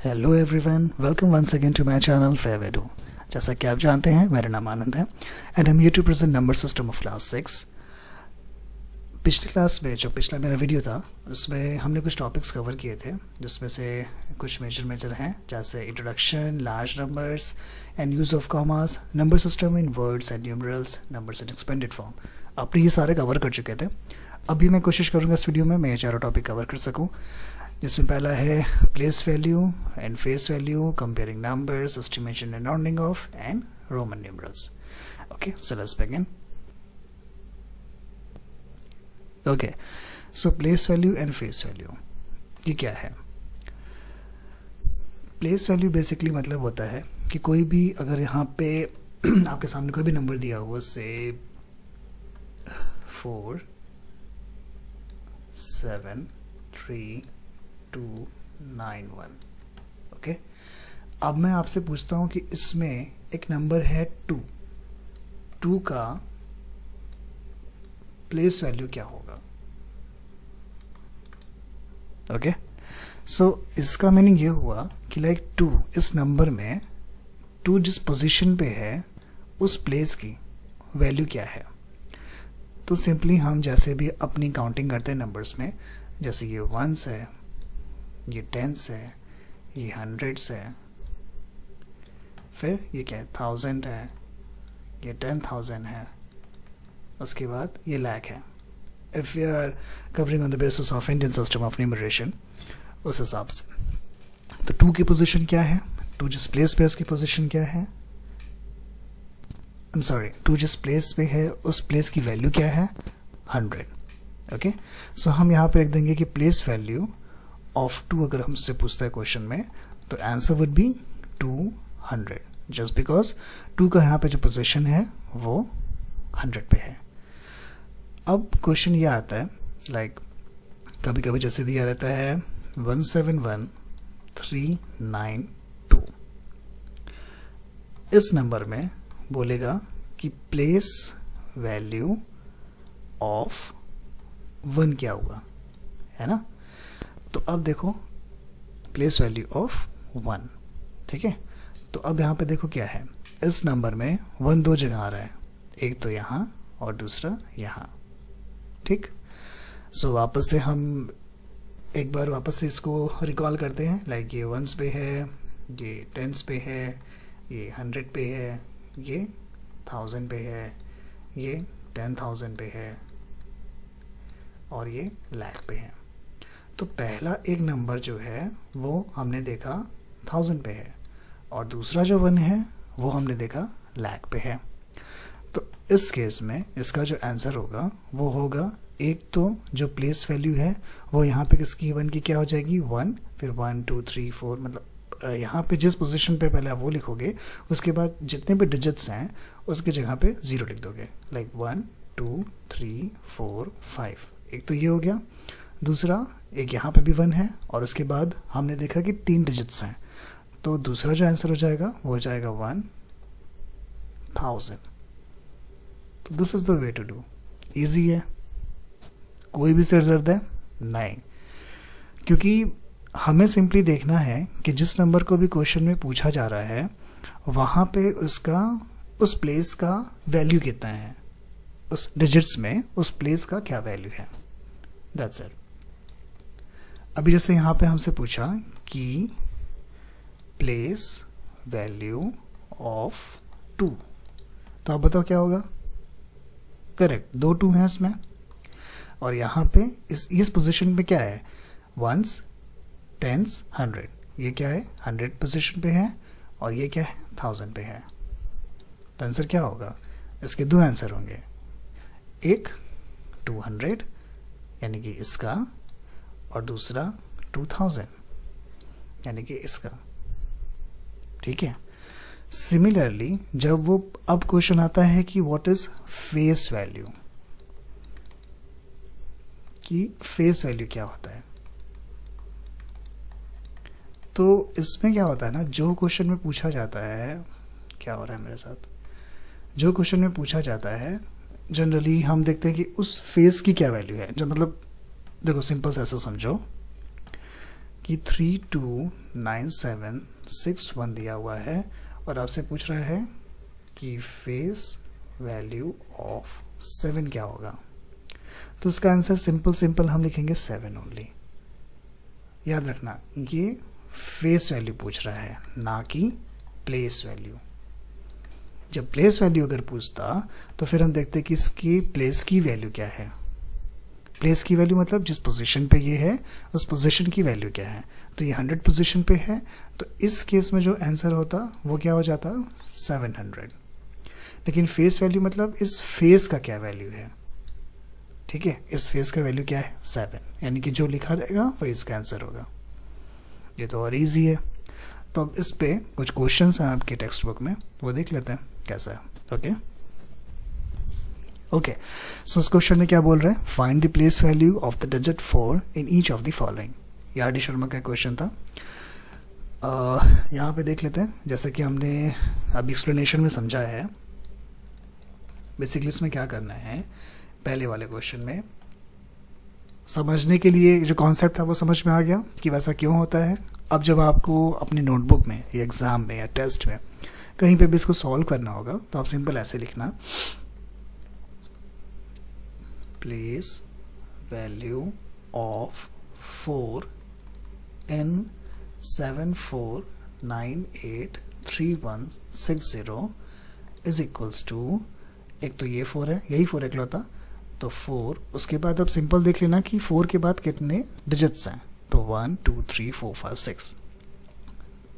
Hello everyone, welcome once again to my channel Favedo. जैसा कि आप जानते हैं, मेरा नाम आनंद है एंड हम here to present number system of class 6। पिछली क्लास में जो पिछला मेरा वीडियो था उसमें हमने कुछ टॉपिक्स कवर किए थे, जिसमें से कुछ मेजर हैं जैसे introduction, large numbers and use of commas, number system in words and numerals, numbers in expanded form. आपने ये सारे कवर कर चुके थे। अभी मैं कोशिश करूँगा इस वीडियो में मैं ये चारों टॉपिक कवर कर सकूँ, जिसमें पहला है place value and face value, comparing numbers, estimation and rounding off and Roman numerals. Okay, so let's begin. Okay, so place value and face value ये क्या है? प्लेस वैल्यू बेसिकली मतलब होता है कि कोई भी अगर यहाँ पे आपके सामने कोई भी नंबर दिया हुआ से 4 7 3 2 9 1। ओके, अब मैं आपसे पूछता हूँ कि इसमें एक नंबर है 2 का प्लेस वैल्यू क्या होगा? ओके, सो इसका मीनिंग ये हुआ कि लाइक 2 इस नंबर में 2 जिस पोजीशन पे है उस प्लेस की वैल्यू क्या है। तो सिंपली हम जैसे भी अपनी काउंटिंग करते हैं नंबर्स में, जैसे ये 1s है, ये 10s है, ये 100s है, फिर ये क्या है 1000 है, ये 10,000 है, उसके बाद ये लाख है। If you are covering on the basis of Indian system of numeration, उस हिसाब से तो 2 की पोजीशन क्या है, 2 जिस प्लेस पे उसकी पोजीशन क्या है, 2 जिस प्लेस पे है उस प्लेस की वैल्यू क्या है, 100। ओके, सो हम यहाँ पे लिख देंगे कि प्लेस वैल्यू ऑफ 2 अगर हमसे पूछता है क्वेश्चन में तो answer would be 200, just because 2 का यहाँ पे जो पोजीशन है वो 100 पे है। अब क्वेश्चन ये आता है लाइक कभी कभी जैसे दिया रहता है 171392, इस नंबर में बोलेगा कि प्लेस वैल्यू ऑफ 1 क्या हुआ, है ना। तो अब देखो प्लेस वैल्यू ऑफ 1, ठीक है। तो अब यहाँ पे देखो क्या है, इस नंबर में 1 2 जगह आ रहा है, एक तो यहाँ और दूसरा यहाँ, ठीक। सो वापस से हम एक बार वापस से इसको रिकॉल करते हैं। लाइक ये 1s पे है, ये 10s पे है, ये 100 पे है, ये 1000 पे है, ये 10,000 पे है और ये लाख पे है। तो पहला एक नंबर जो है वो हमने देखा 1000 पे है और दूसरा जो 1 है वो हमने देखा लाख पे है। तो इस केस में इसका जो आंसर होगा वो होगा, एक तो जो प्लेस वैल्यू है वो यहाँ पे किसकी 1 की क्या हो जाएगी 1, फिर 1 2 3 4, मतलब यहाँ पे जिस पोजीशन पे पहले आप वो लिखोगे उसके बाद जितने भी डिजिट्स हैं उसकी जगह पे 0 लिख दोगे। लाइक 1 2 3 4 5, एक तो ये हो गया। दूसरा एक यहाँ पे भी 1 है और उसके बाद हमने देखा कि 3 डिजिट्स हैं, तो दूसरा जो आंसर हो जाएगा वो हो जाएगा 1000। तो this is the way to do. Easy है, कोई भी सिर दर्द है नहीं, क्योंकि हमें सिंपली देखना है कि जिस नंबर को भी क्वेश्चन में पूछा जा रहा है वहाँ पे उसका उस प्लेस का वैल्यू कितना है, उस डिजिट्स में उस प्लेस का क्या वैल्यू है, दैट्स इट। अभी जैसे यहाँ पे हमसे पूछा कि प्लेस वैल्यू ऑफ 2, तो आप बताओ क्या होगा। करेक्ट, 2 2 हैं इसमें और यहाँ पे इस पोजीशन पे क्या है 1s 10s 100, ये क्या है 100 पोजीशन पे है और ये क्या है 1000 पे है। तो आंसर क्या होगा, इसके 2 आंसर होंगे, एक 200 यानी कि इसका और दूसरा 2000 यानी कि इसका, ठीक है। सिमिलरली जब वो अब क्वेश्चन आता है कि व्हाट इज फेस वैल्यू, कि फेस वैल्यू क्या होता है, तो इसमें क्या होता है ना, जो क्वेश्चन में पूछा जाता है, क्या हो रहा है मेरे साथ, जो क्वेश्चन में पूछा जाता है जनरली हम देखते हैं कि उस फेस की क्या वैल्यू है। जो मतलब देखो सिंपल से ऐसा समझो कि 329761 दिया हुआ है और आपसे पूछ रहा है कि फेस वैल्यू ऑफ 7 क्या होगा। तो उसका आंसर सिंपल हम लिखेंगे 7 ओनली। याद रखना ये फेस वैल्यू पूछ रहा है, ना कि प्लेस वैल्यू। जब प्लेस वैल्यू अगर पूछता तो फिर हम देखते कि इसकी प्लेस की वैल्यू क्या है। प्लेस की वैल्यू मतलब जिस पोजीशन पे ये है उस पोजीशन की वैल्यू क्या है। तो ये 100 पोजीशन पे है, तो इस केस में जो आंसर होता वो क्या हो जाता 700। लेकिन फेस वैल्यू मतलब इस फेस का क्या वैल्यू है, ठीक है, इस फेस का वैल्यू क्या है 7, यानी कि जो लिखा रहेगा वही इसका आंसर होगा। ये तो और इजी है। तो अब इस पे कुछ क्वेश्चंस हैं आपके टेक्स्ट बुक में, वो देख लेते हैं कैसा है। ओके सो इस क्वेश्चन में क्या बोल रहे हैं, find the place value of the digit 4 in each of the following. ये आर डी शर्मा का क्वेश्चन था। यहाँ पे देख लेते हैं, जैसा कि हमने अभी एक्सप्लेनेशन में समझा है। बेसिकली इसमें क्या करना है, पहले वाले क्वेश्चन में समझने के लिए जो कॉन्सेप्ट था वो समझ में आ गया कि वैसा क्यों होता है। अब जब आपको अपनी नोटबुक में या एग्ज़ाम में या टेस्ट में कहीं पे भी इसको सॉल्व करना होगा तो आप सिंपल ऐसे लिखना, place value of 4 in 74983160 is equals to, एक तो ये 4 है, यही 4 इकलौता, तो 4, उसके बाद अब सिंपल देख लेना कि 4 के बाद कितने डिजिट्स हैं। तो 1 2 3 4 5 6,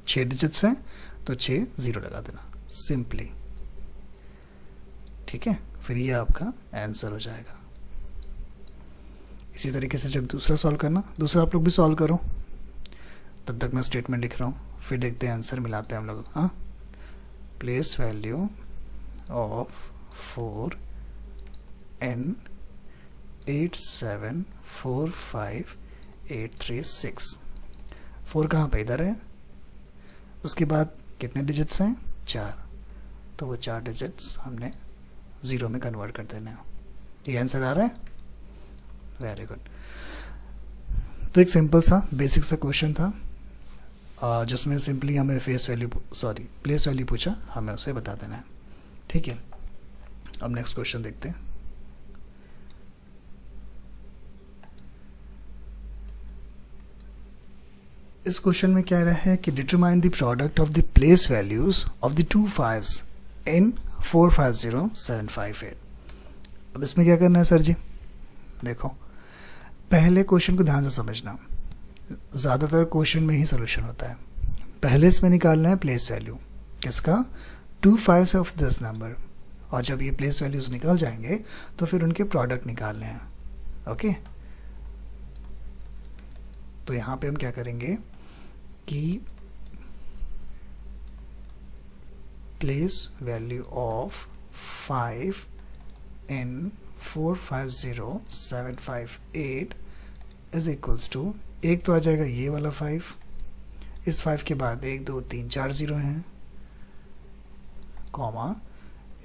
6 डिजिट्स हैं, तो 6 0 लगा देना सिंपली, ठीक है। फिर ये आपका आंसर हो जाएगा। इसी तरीके से जब दूसरा सॉल्व करना, दूसरा आप लोग भी सॉल्व करो, तब तक मैं स्टेटमेंट लिख रहा हूँ, फिर देखते हैं आंसर मिलाते हैं हम लोग। हाँ, प्लेस वैल्यू ऑफ 4 in 8745836। 4 कहाँ पे, इधर है, उसके बाद कितने डिजिट्स हैं 4, तो वो 4 डिजिट्स हमने 0 में कन्वर्ट कर देना है। ये आंसर आ रहा है, वेरी गुड। तो एक सिंपल सा बेसिक सा क्वेश्चन था जिसमें सिंपली हमें प्लेस वैल्यू पूछा, हमें उसे बता देना है, ठीक है। अब नेक्स्ट क्वेश्चन देखते हैं। इस क्वेश्चन में क्या रहा है कि determine the product of the place values of the 2 5s इन 450758। अब इसमें क्या करना है सर जी, देखो पहले क्वेश्चन को ध्यान से समझना, ज़्यादातर क्वेश्चन में ही सोल्यूशन होता है। पहले इसमें निकालना है प्लेस वैल्यू किसका, 2 5s ऑफ दिस नंबर, और जब ये प्लेस वैल्यूज निकल जाएंगे तो फिर उनके प्रोडक्ट निकालने हैं। ओके, तो यहाँ पे हम क्या करेंगे कि place value of 5 in 450758 is equals to, एक तो आ जाएगा ये वाला 5, इस 5 के बाद 1 2 3 4 0 हैं, कॉमा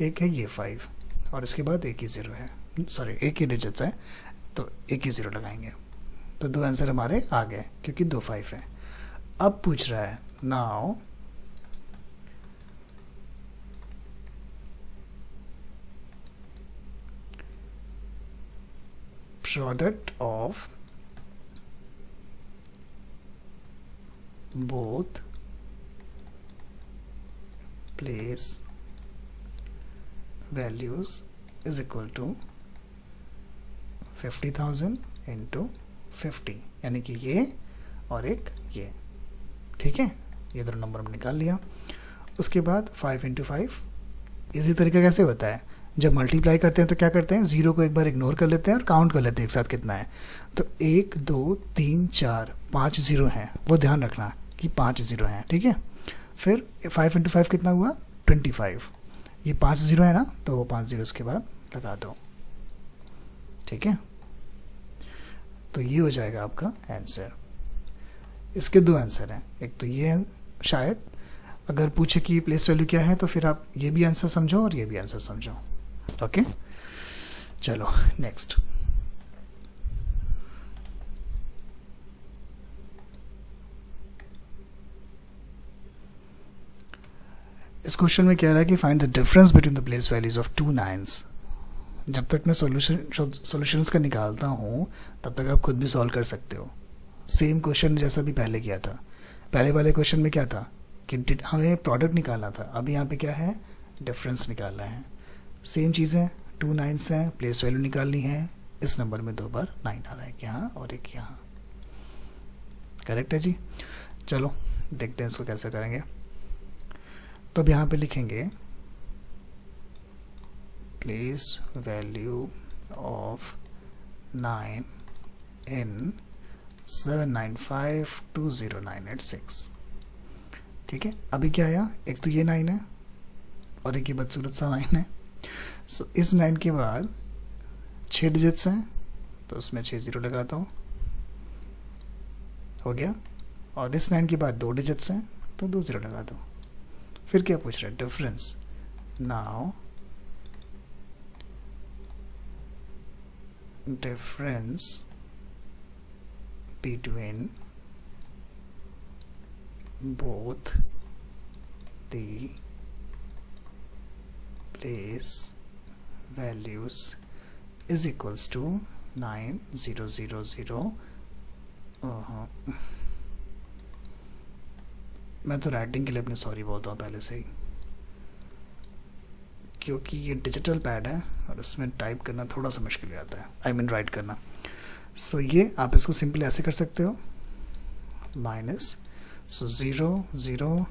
एक है ये 5, और इसके बाद एक ही 0 है, सॉरी एक ही डिजिट्स है, तो एक ही 0 लगाएंगे। तो 2 आंसर हमारे आ गए क्योंकि 2 5 है। अब पूछ रहा है now product of both place values is equal to 50,000 into 50, यानी कि ये और एक ये, ठीक है। ये दोनों नंबर हमने निकाल लिया। उसके बाद 5 into 5 इसी तरीका कैसे होता है, जब मल्टीप्लाई करते हैं तो क्या करते हैं, 0 को एक बार इग्नोर कर लेते हैं और काउंट कर लेते हैं एक साथ कितना है। तो 1 2 3 4 5 0 हैं, वो ध्यान रखना कि 5 0 हैं, ठीक है। फिर 5 into 5 कितना हुआ 25, ये 5 0 है ना, तो वो 5 0 के बाद लगा दो, ठीक है। तो ये हो जाएगा आपका आंसर। इसके 2 आंसर हैं, एक तो ये है, शायद अगर पूछे कि प्लेस वैल्यू क्या है तो फिर आप ये भी आंसर समझो और ये भी आंसर समझो। ओके, चलो नेक्स्ट। इस क्वेश्चन में कह रहा है कि find the difference between the place values of two nines. जब तक मैं सॉल्यूशंस का निकालता हूँ तब तक आप खुद भी सॉल्व कर सकते हो। सेम क्वेश्चन जैसा भी पहले किया था। पहले वाले क्वेश्चन में क्या था कि हमें प्रोडक्ट निकालना था, अब यहाँ पे क्या है, डिफरेंस निकालना है। सेम चीज़ है, टू नाइन्स हैं, प्लेस वैल्यू निकालनी है। इस नंबर में 2 बार 9 आ रहा है, एक यहाँ और एक यहाँ। करेक्ट है जी। चलो देखते हैं इसको कैसे करेंगे। तो अब यहाँ पे लिखेंगे प्लेस वैल्यू ऑफ 9 इन 7952096। ठीक है, अभी क्या आया, एक तो ये 9 है और एक ये बदसूरत सा 9 है। सो इस 9 के बाद 6 डिजिट्स हैं तो उसमें 6 0 लगाता हूँ, हो गया। और इस 9 के बाद 2 डिजिट्स हैं तो 2 0 लगाता हूँ। फिर क्या पूछ रहा है, difference. Now difference between both the place values is equals to 9000। मैं तो राइटिंग के लिए अपने सॉरी बोलता हूँ पहले से ही, क्योंकि ये डिजिटल पैड है और इसमें टाइप करना थोड़ा सा मुश्किल हो जाता है, आई मीन राइट करना। सो ये आप इसको सिंपली ऐसे कर सकते हो, माइनस, सो 0 0,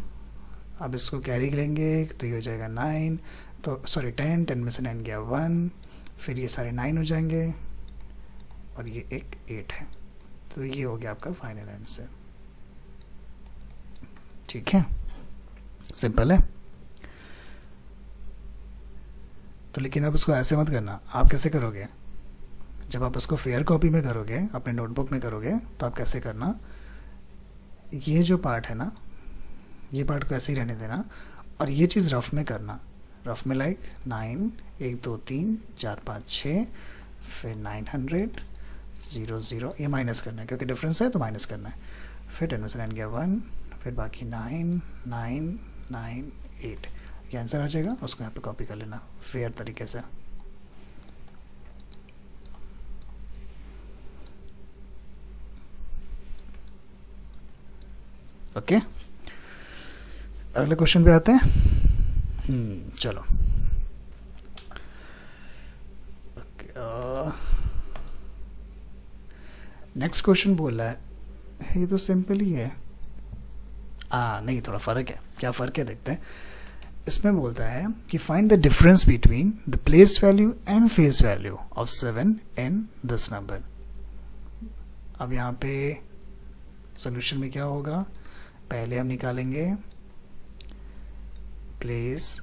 अब इसको कैरी लेंगे तो ये हो जाएगा 9, तो सॉरी 10, 10 में से 9 गया 1, फिर ये सारे 9 हो जाएंगे और ये एक 8 है। तो ये हो गया आपका फाइनल आंसर। ठीक है, सिंपल है। तो लेकिन आप उसको ऐसे मत करना। आप कैसे करोगे, जब आप उसको फेयर कॉपी में करोगे, अपने नोटबुक में करोगे, तो आप कैसे करना, ये जो पार्ट है ना, ये पार्ट को ऐसे ही रहने देना और ये चीज़ रफ में करना। रफ में लाइक 9 1 2 3 4 5 6, फिर 900 0 0, ये माइनस करना है क्योंकि डिफरेंस है तो माइनस करना है। फिर 10 में से 9 गया 1, फिर बाकी 9 9 9 8, ये आंसर आ जाएगा। उसको यहाँ पे कॉपी कर लेना फेयर तरीके से। ओके, अगले क्वेश्चन पे आते हैं। चलो नेक्स्ट क्वेश्चन बोल रहा है, ये तो सिंपल ही है। नहीं, थोड़ा फ़र्क है। क्या फ़र्क है देखते हैं। इसमें बोलता है कि find the difference between the place value and face value of 7 in this number. अब यहाँ पे सॉल्यूशन में क्या होगा, पहले हम निकालेंगे place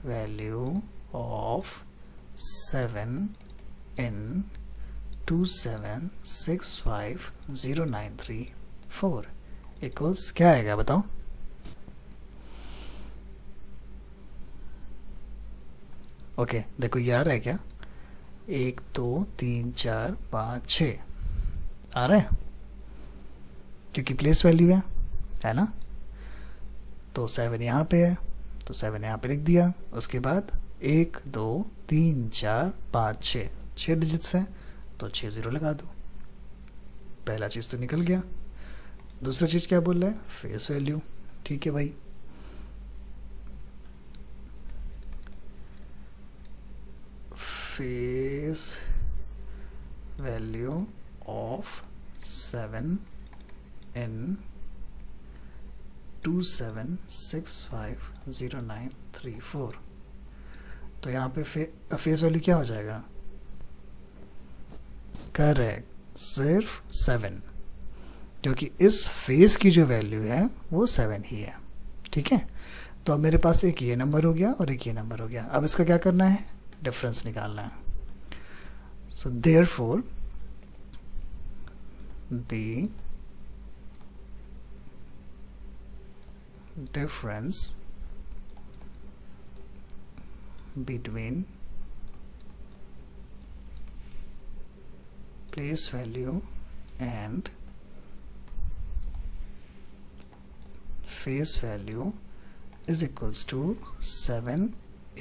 value of 7 in 2765093 equals क्या आएगा बताओ। ओके देखो ये आ रहा है क्या, 1 2 3 4 5 6 आ रहा है क्योंकि प्लेस वैल्यू है ना। तो 7 यहाँ पे है तो 7 यहाँ पे लिख दिया। उसके बाद 1 2 3 4 5 6 डिजिट्स हैं तो 6 0 लगा दो। पहला चीज़ तो निकल गया। दूसरा चीज़ क्या बोल रहा है, फेस वैल्यू। ठीक है भाई, फेस वैल्यू ऑफ 7 इन 2765093 तो यहाँ पे फेस वैल्यू क्या हो जाएगा, करेक्ट, सिर्फ 7, क्योंकि इस फेस की जो वैल्यू है वो 7 ही है। ठीक है, तो अब मेरे पास एक ये नंबर हो गया और एक ये नंबर हो गया। अब इसका क्या करना है, डिफरेंस निकालना है। So therefore the difference between place value and face value is equals to 7,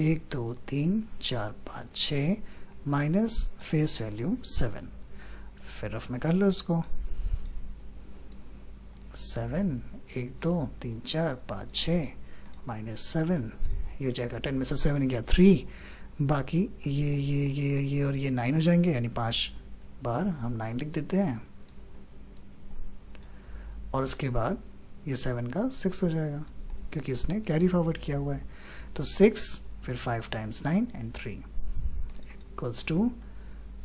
1 2 3 4 5 6 minus face value 7। फिर ऑफ में कर लो इसको, 7, 1 2 3 4 5 6 माइनस 7, ये हो जाएगा 10 में से 7 गया 3, बाकी ये और ये 9 हो जाएंगे, यानी 5 बार हम 9 लिख देते हैं, और उसके बाद ये 7 का 6 हो जाएगा क्योंकि इसने कैरी फॉरवर्ड किया हुआ है। तो 6 फिर 5 टाइम्स 9 एंड 3 इक्वल्स टू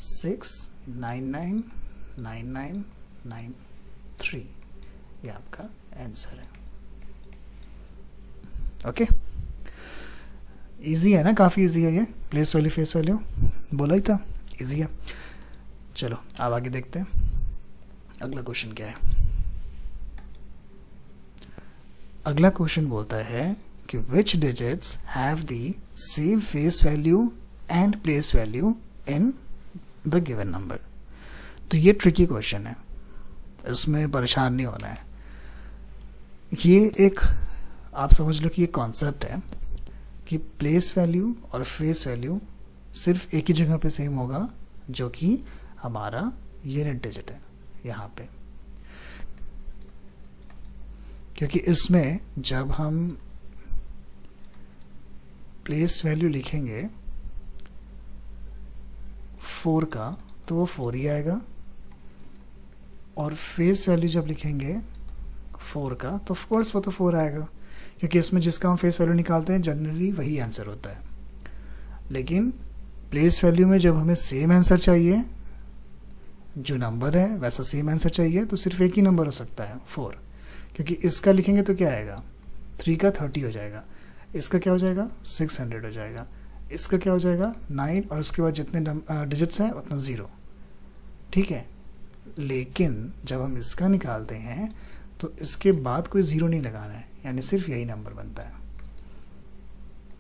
6 9 9 9 9 9 3, ये आपका आंसर है। ओके, इजी है ना, काफ़ी इजी है ये, प्लेस वैल्यू फेस वैल्यू बोला ही था, इजी है। चलो अब आगे देखते हैं अगला क्वेश्चन क्या है। अगला क्वेश्चन बोलता है कि which digits have the same face value and place value in the given number. तो ये ट्रिकी क्वेश्चन है, इसमें परेशान नहीं होना है। ये एक आप समझ लो कि ये कॉन्सेप्ट है कि प्लेस वैल्यू और फेस वैल्यू सिर्फ एक ही जगह पे सेम होगा, जो कि हमारा यूनिट डिजिट है यहाँ पे। क्योंकि इसमें जब हम प्लेस वैल्यू लिखेंगे 4 का तो वो 4 ही आएगा, और फेस वैल्यू जब लिखेंगे 4 का तो ऑफ कोर्स वो तो 4 आएगा, क्योंकि इसमें जिसका हम फेस वैल्यू निकालते हैं जनरली वही आंसर होता है। लेकिन प्लेस वैल्यू में जब हमें सेम आंसर चाहिए, जो नंबर है वैसा सेम आंसर चाहिए, तो सिर्फ एक ही नंबर हो सकता है 4, क्योंकि इसका लिखेंगे तो क्या आएगा 3 का 30 हो जाएगा, इसका क्या हो जाएगा 600 हो जाएगा, इसका क्या हो जाएगा 9, और उसके बाद जितने डिजिट्स हैं उतना 0, ठीक है। लेकिन जब हम इसका निकालते हैं तो इसके बाद कोई 0 नहीं लगाना है, यानी सिर्फ यही नंबर बनता है।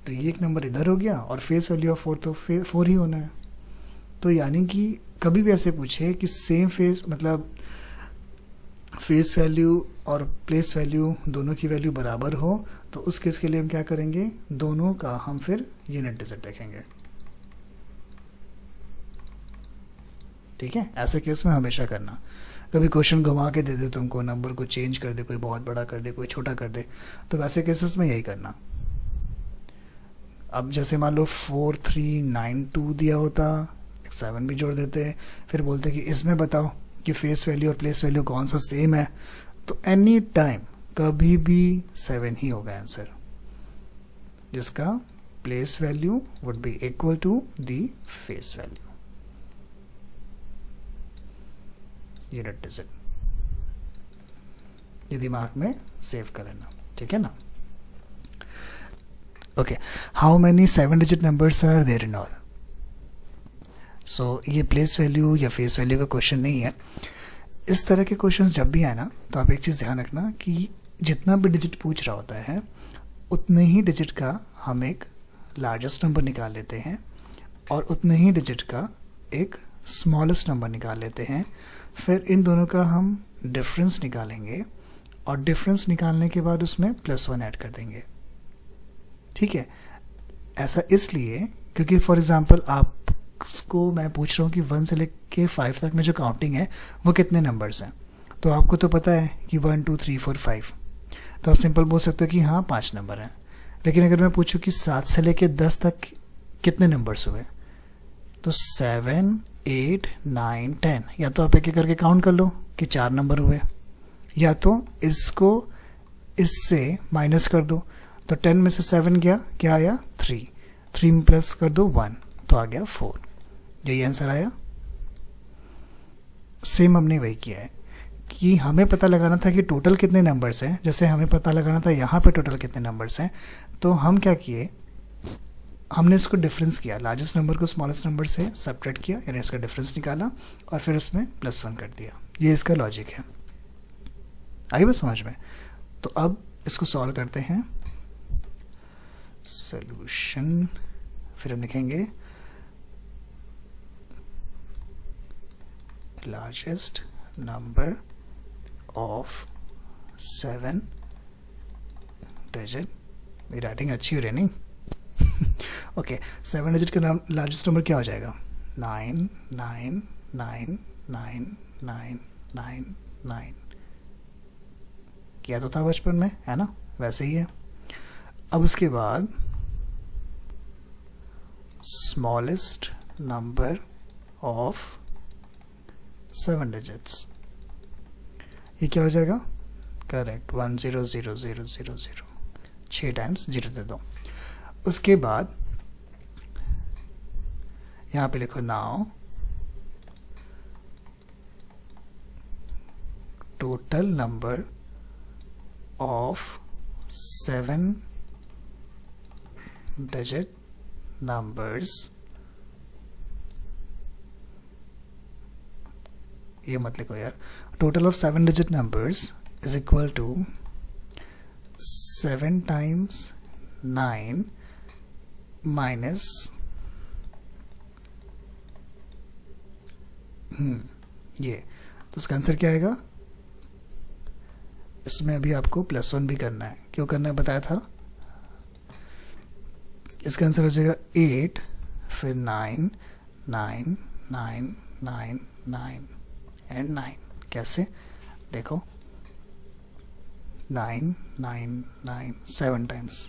तो ये एक नंबर इधर हो गया, और फेस वैल्यू ऑफ 4 तो 4 ही होना है। तो यानी कि कभी भी ऐसे पूछे कि सेम फेस, मतलब फेस वैल्यू और प्लेस वैल्यू दोनों की वैल्यू बराबर हो, तो उस केस के लिए हम क्या करेंगे, दोनों का हम फिर यूनिट डिजिट देखेंगे, ठीक है। ऐसे केस में हमेशा करना, कभी क्वेश्चन घुमा के दे दे तुमको, नंबर को चेंज कर दे, कोई बहुत बड़ा कर दे, कोई छोटा कर दे, तो वैसे केसेस में यही करना। अब जैसे मान लो 4 3 9 2 दिया होता, 7 भी जोड़ देते, फिर बोलते कि इसमें बताओ कि फेस वैल्यू और प्लेस वैल्यू कौन सा सेम है, तो एनी टाइम कभी भी 7 ही होगा आंसर, जिसका place value would be equal to the face value, unit digit. ये दिमाग में सेव कर लेना, ठीक है ना। Okay, how many 7 digit numbers are there in all. So ये प्लेस वैल्यू या फेस वैल्यू का क्वेश्चन नहीं है। इस तरह के क्वेश्चंस जब भी आए ना, तो आप एक चीज़ ध्यान रखना कि जितना भी डिजिट पूछ रहा होता है उतने ही डिजिट का हम एक लार्जेस्ट नंबर निकाल लेते हैं, और उतने ही डिजिट का एक स्मॉलेस्ट नंबर निकाल लेते हैं। फिर इन दोनों का हम डिफरेंस निकालेंगे, और डिफरेंस निकालने के बाद उसमें +1 ऐड कर देंगे, ठीक है। ऐसा इसलिए क्योंकि फॉर एग्जांपल आपको मैं पूछ रहा हूँ कि 1 से लेके 5 तक में जो काउंटिंग है वो कितने नंबर्स हैं, तो आपको तो पता है कि 1 2 3 4 5, तो आप सिंपल बोल सकते हो कि हाँ 5 नंबर हैं। लेकिन अगर मैं पूछूं कि 7 से लेके 10 तक कितने नंबर्स हुए, तो 7 8 9 10, या तो आप एक एक करके काउंट कर लो कि 4 नंबर हुए, या तो इसको इससे माइनस कर दो, तो 10 में से 7 गया, क्या आया 3, 3 में प्लस कर दो 1, तो आ गया 4, यही आंसर आया। सेम हमने वही किया है कि हमें पता लगाना था कि टोटल कितने नंबर्स हैं, जैसे हमें पता लगाना था यहाँ पे टोटल कितने नंबर्स हैं, तो हम क्या किए, हमने इसको डिफरेंस किया, लार्जेस्ट नंबर को स्मॉलेस्ट नंबर से सब्ट्रैक्ट किया, यानी इसका डिफरेंस निकाला और फिर उसमें +1 कर दिया। ये इसका लॉजिक है, आई बात समझ में। तो अब इसको सॉल्व करते हैं, सॉल्यूशन, फिर हम लिखेंगे लार्जेस्ट नंबर ऑफ 7 डिजिट मेरी राइटिंग अच्छी हो रही नहीं? ओके, 7 डिजिट का लार्जेस्ट नंबर क्या हो जाएगा? 9 9 9 9 9 9 9। किया तो था बचपन में, है ना? वैसे ही है। अब उसके बाद स्मॉलेस्ट नंबर ऑफ 7 डिजिट्स, ये क्या हो जाएगा? करेक्ट, 1 0 0 0 0 0। 6 टाइम्स 0 दे दो। उसके बाद यहाँ पे लिखो now total number of 7 digit numbers, ये मत लिखो यार, total of 7 digit numbers is equal to 7 times 9 minus ये, तो उसका आंसर क्या आएगा? इसमें अभी आपको +1 भी करना है। क्यों करना है बताया था? इसका आंसर हो जाएगा 8, फिर 9 9 9 9 9 एंड 9। कैसे? देखो 9 9 9 7 टाइम्स,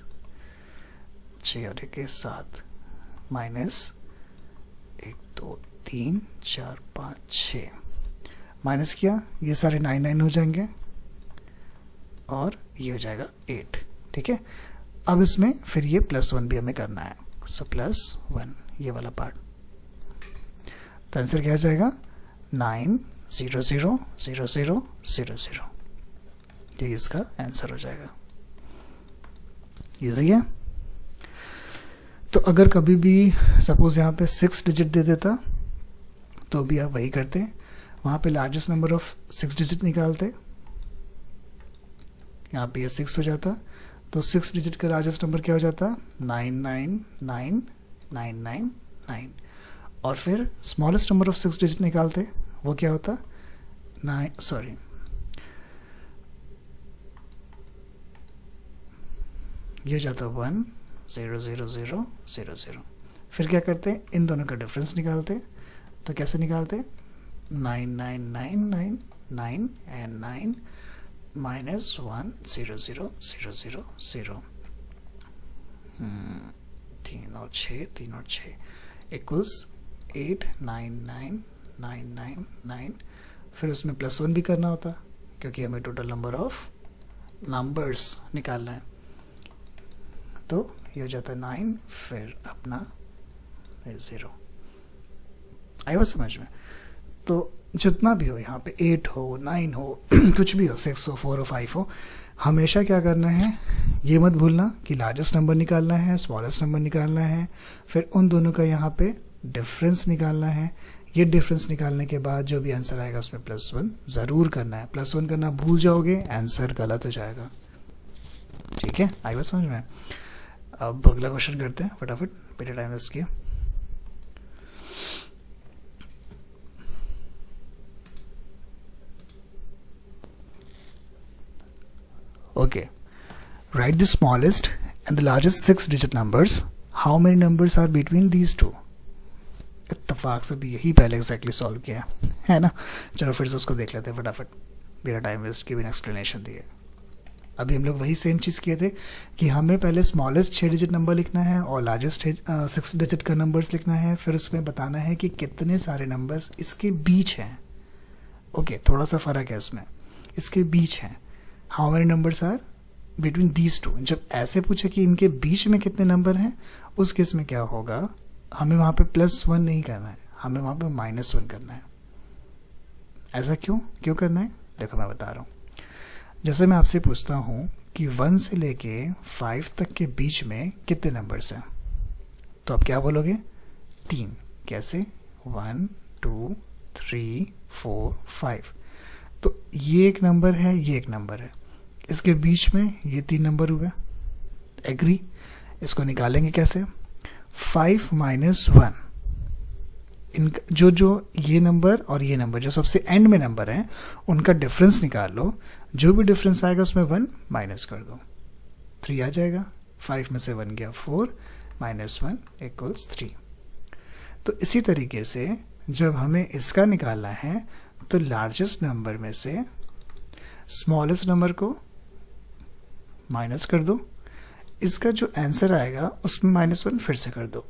6 और 1 7, माइनस 1 2 3 4 5 6, माइनस किया, ये सारे 9 9 हो जाएंगे और ये हो जाएगा 8। ठीक है, अब इसमें फिर ये +1 भी हमें करना है, सो +1 ये वाला पार्ट। तो आंसर क्या आ जाएगा? 9 0 0 0 0 0 0। ये इसका आंसर हो जाएगा। इजी है। तो अगर कभी भी सपोज यहाँ पे 6 डिजिट दे देता तो भी आप वही करते, वहाँ पे लार्जेस्ट नंबर ऑफ 6 डिजिट निकालते, यहाँ पे ये 6 हो जाता, तो 6 डिजिट का लार्जेस्ट नंबर क्या हो जाता? 9 9 9 9 9 9। और फिर स्मॉलेस्ट नंबर ऑफ 6 डिजिट निकालते, वो क्या होता? 9 सॉरी ये हो जाता 1 0 0 0 0 0। फिर क्या करते? इन दोनों का डिफरेंस निकालते। तो कैसे निकालते? 9 9 9 9 9 एंड 9 माइनस 1 0 0 0 0 0। 3 और 6 3 और 6 इक्वल्स 8 9 9 9 9 9। फिर उसमें +1 भी करना होता क्योंकि हमें टोटल नंबर ऑफ नंबर्स निकालना है। तो ये हो जाता है 9, फिर अपना 0। आई बात समझ में? तो जितना भी हो यहाँ पे 8 हो 9 हो कुछ भी हो, 6 हो 4 हो 5 हो, हमेशा क्या करना है, ये मत भूलना कि लार्जेस्ट नंबर निकालना है, स्मॉलेस्ट नंबर निकालना है, फिर उन दोनों का यहाँ पे डिफरेंस निकालना है। ये डिफरेंस निकालने के बाद जो भी आंसर आएगा उसमें +1 ज़रूर करना है। +1 करना भूल जाओगे आंसर गलत हो जाएगा। ठीक है, आई बात समझ में? अब अगला क्वेश्चन करते हैं फटाफट, बिना टाइम वेस्ट किया। Okay, write the smallest and the largest 6 digit numbers. How many numbers are between these two? इत्तेफाक से भी यही पहले एग्जैक्टली सॉल्व किया है ना। चलो फिर से उसको देख लेते हैं फटाफट, बिना टाइम वेस्ट किए, बिना एक्सप्लेनेशन दिए। अभी हम लोग वही सेम चीज़ किए थे कि हमें पहले स्मॉलेस्ट 6 डिजिट नंबर लिखना है और लार्जेस्ट 6 डिजिट का नंबर्स लिखना है, फिर उसमें बताना है कि कितने सारे नंबर्स इसके बीच हैं। ओके, थोड़ा सा फ़र्क है उसमें, इसके बीच हैं। How many numbers are between these two. जब ऐसे पूछे कि इनके बीच में कितने नंबर हैं, उस केस में क्या होगा, हमें वहाँ पे +1 नहीं करना है, हमें वहाँ पे -1 करना है। ऐसा क्यों करना है? देखो मैं बता रहा हूँ। जैसे मैं आपसे पूछता हूँ कि 1 से लेके 5 तक के बीच में कितने नंबर्स हैं, तो आप क्या बोलोगे? 3। कैसे? 1 2 3 4 5। तो ये एक नंबर है, ये एक नंबर है, इसके बीच में ये 3 नंबर हुए। एग्री? इसको निकालेंगे कैसे? 5 - 1, इनका जो ये नंबर और ये नंबर जो सबसे एंड में नंबर हैं उनका डिफरेंस निकाल लो। जो भी डिफरेंस आएगा उसमें 1 माइनस कर दो, 3 आ जाएगा। 5 में से 1 गया 4, -1 इक्वल्स 3। तो इसी तरीके से जब हमें इसका निकालना है तो लार्जेस्ट नंबर में से स्मॉलेस्ट नंबर को माइनस कर दो, इसका जो आंसर आएगा उसमें -1 फिर से कर दो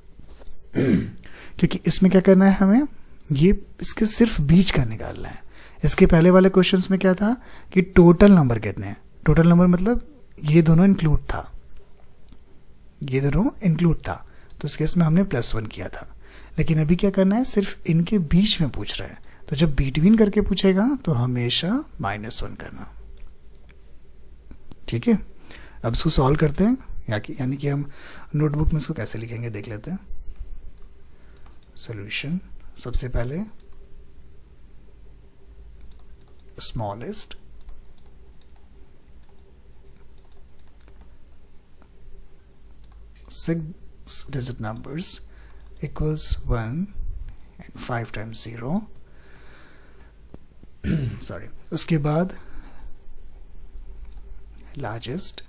क्योंकि इसमें क्या करना है हमें, ये इसके सिर्फ बीच का निकालना है। इसके पहले वाले क्वेश्चंस में क्या था कि टोटल नंबर कितने हैं, टोटल नंबर मतलब ये दोनों इंक्लूड था, ये दोनों इंक्लूड था, तो इस केस में हमने +1 किया था। लेकिन अभी क्या करना है, सिर्फ इनके बीच में पूछ रहा है, तो जब बिटवीन करके पूछेगा तो हमेशा -1 करना। ठीक है, अब इसको सॉल्व करते हैं, यानी कि हम नोटबुक में इसको कैसे लिखेंगे देख लेते हैं। सॉल्यूशन, सबसे पहले smallest six digit numbers equals 1 and 5 times 0 sorry, उसके बाद largest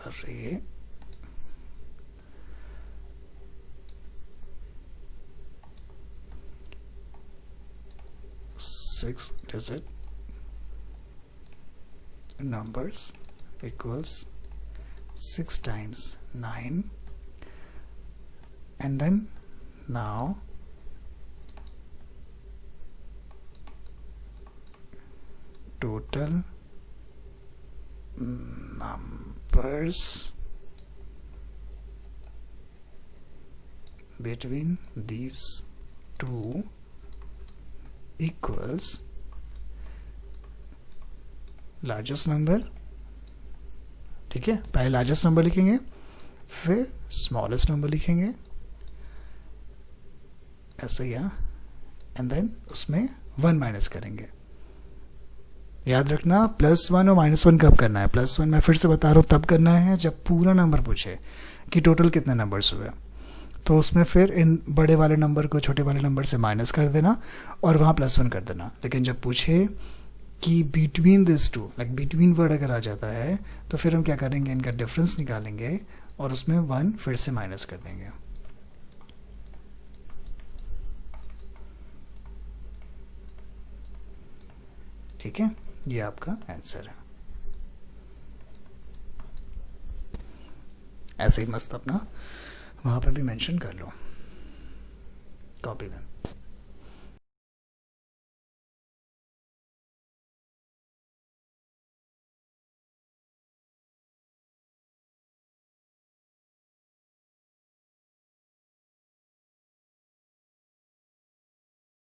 array six digit numbers equals 6 times 9, and then now total numbers between these two equals largest number. ठीक है, पहले लार्जेस्ट नंबर लिखेंगे, फिर स्मॉलेस्ट नंबर लिखेंगे, ऐसे ही, एंड देन उसमें 1 माइनस करेंगे। याद रखना +1 और -1 कब करना है, +1 मैं फिर से बता रहा हूँ तब करना है जब पूरा नंबर पूछे कि टोटल कितने नंबर्स हुए, तो उसमें फिर इन बड़े वाले नंबर को छोटे वाले नंबर से माइनस कर देना और वहाँ +1 कर देना। लेकिन जब पूछे कि between this two, like between word अगर आ जाता है तो फिर हम क्या करेंगे, इनका डिफरेंस निकालेंगे और उसमें 1 फिर से माइनस कर देंगे। ठीक है, ये आपका आंसर है। ऐसे ही मस्त अपना वहाँ पर भी मेंशन कर लो कॉपी में।